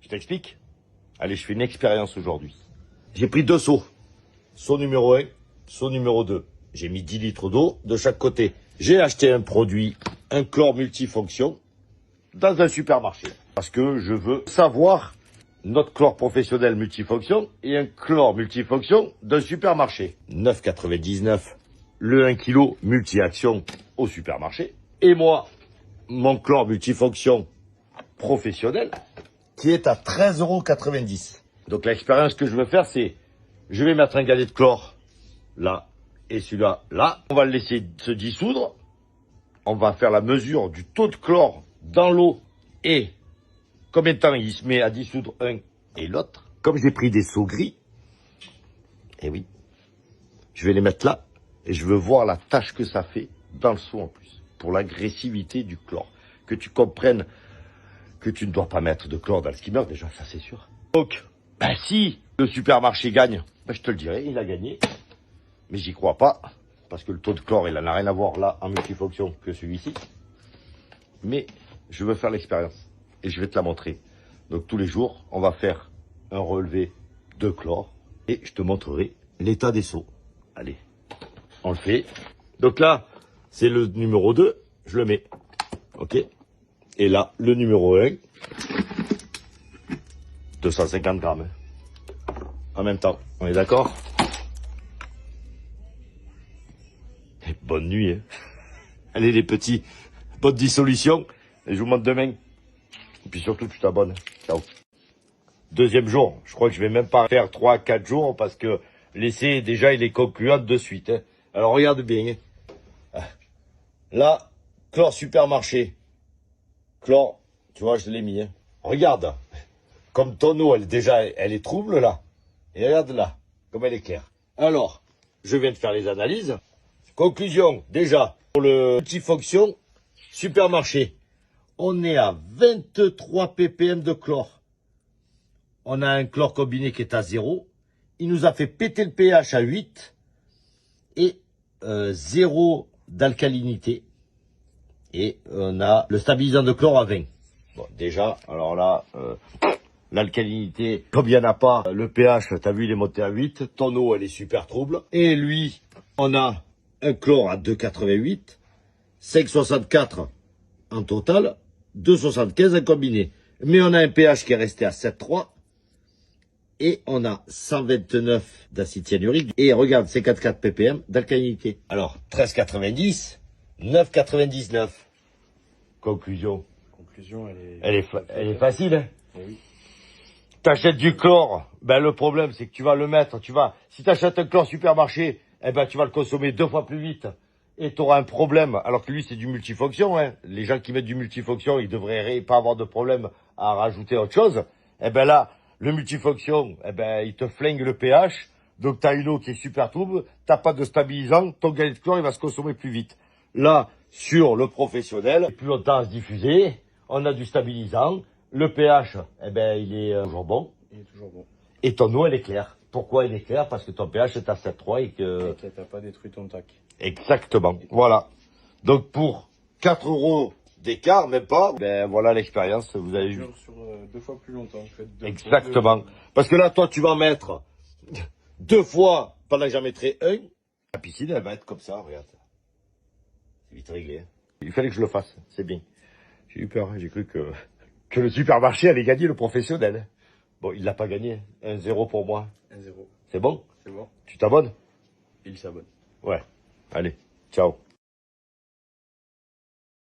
Je t'explique. Allez, je fais une expérience aujourd'hui. J'ai pris 2 seaux. Seau numéro 1, seau numéro 2. J'ai mis 10 litres d'eau de chaque côté. J'ai acheté un produit, un chlore multifonction, dans un supermarché. Parce que je veux savoir notre chlore professionnel multifonction et un chlore multifonction d'un supermarché. 9,99 le 1 kg multi-action au supermarché. Et moi, mon chlore multifonction professionnel qui est à 13,90 €. Donc l'expérience que je veux faire, c'est je vais mettre un galet de chlore là et celui-là là. On va le laisser se dissoudre. On va faire la mesure du taux de chlore dans l'eau et combien de temps il se met à dissoudre un et l'autre. Comme j'ai pris des seaux gris, et oui, je vais les mettre là et je veux voir la tâche que ça fait dans le seau en plus, pour l'agressivité du chlore. Que tu comprennes que tu ne dois pas mettre de chlore dans le skimmer, déjà, ça c'est sûr. Donc, si le supermarché gagne, je te le dirai, il a gagné. Mais j'y crois pas, parce que le taux de chlore, il n'en a rien à voir là en multifonction que celui-ci. Mais je veux faire l'expérience et je vais te la montrer. Donc tous les jours, on va faire un relevé de chlore et je te montrerai l'état des seaux. Allez, on le fait. Donc là, c'est le numéro 2, je le mets. Ok. Et là, le numéro 1, 250 grammes. En même temps, on est d'accord? Et bonne nuit. Hein. Allez les petits, bonne dissolution. Et je vous montre demain. Et puis surtout, tu t'abonnes. Ciao. Deuxième jour, je crois que je vais même pas faire 3-4 jours parce que l'essai, déjà, il est concluant de suite. Hein. Alors regarde bien. Hein. Là, chlore supermarché. Chlore, tu vois, je l'ai mis. Hein. Regarde, comme ton eau, elle est trouble là. Et regarde là, comme elle est claire. Alors, je viens de faire les analyses. Conclusion, déjà, pour le multifonction supermarché, on est à 23 ppm de chlore. On a un chlore combiné qui est à 0. Il nous a fait péter le pH à 8 et 0 d'alcalinité. Et on a le stabilisant de chlore à 20. Bon, déjà, alors là, l'alcalinité, comme il n'y en a pas, le pH, t'as vu, il est monté à 8. Ton eau, elle est super trouble. Et lui, on a un chlore à 2,88, 5,64 en total, 2,75 en combiné. Mais on a un pH qui est resté à 7,3 et on a 129 d'acide cyanurique. Et regarde, c'est 4,4 ppm d'alcalinité. Alors, 13,90, 9,99. Conclusion. Conclusion, Elle est facile, hein. Oui. T'achètes du chlore, ben le problème c'est que tu vas le mettre, si t'achètes un chlore supermarché, eh ben tu vas le consommer 2 fois plus vite et tu auras un problème, alors que lui c'est du multifonction, hein. Les gens qui mettent du multifonction, ils devraient pas avoir de problème à rajouter autre chose. Eh ben là, le multifonction, eh ben il te flingue le pH, donc t'as une eau qui est super trouble, t'as pas de stabilisant, ton galet de chlore il va se consommer plus vite. Là, sur le professionnel, plus longtemps à se diffuser, on a du stabilisant. Le pH, eh ben, il est toujours bon. Il est toujours bon. Et ton eau, elle est claire. Pourquoi elle est claire? Parce que ton pH est à 7,3 et que... Et t'as pas détruit ton tac. Exactement. Voilà. Donc, pour 4 € d'écart, même pas, ben, voilà l'expérience. Vous avez vu. Sur 2 fois plus longtemps. Exactement. Parce que là, toi, tu vas en mettre 2 fois pendant que j'en mettrai 1. La piscine, elle va être comme ça, regarde. C'est vite réglé. Hein. Il fallait que je le fasse. C'est bien. J'ai eu peur. Hein. J'ai cru que le supermarché allait gagner le professionnel. Bon, il l'a pas gagné. 1-0 pour moi. 1-0. C'est bon? C'est bon. Tu t'abonnes? Il s'abonne. Ouais. Allez, ciao.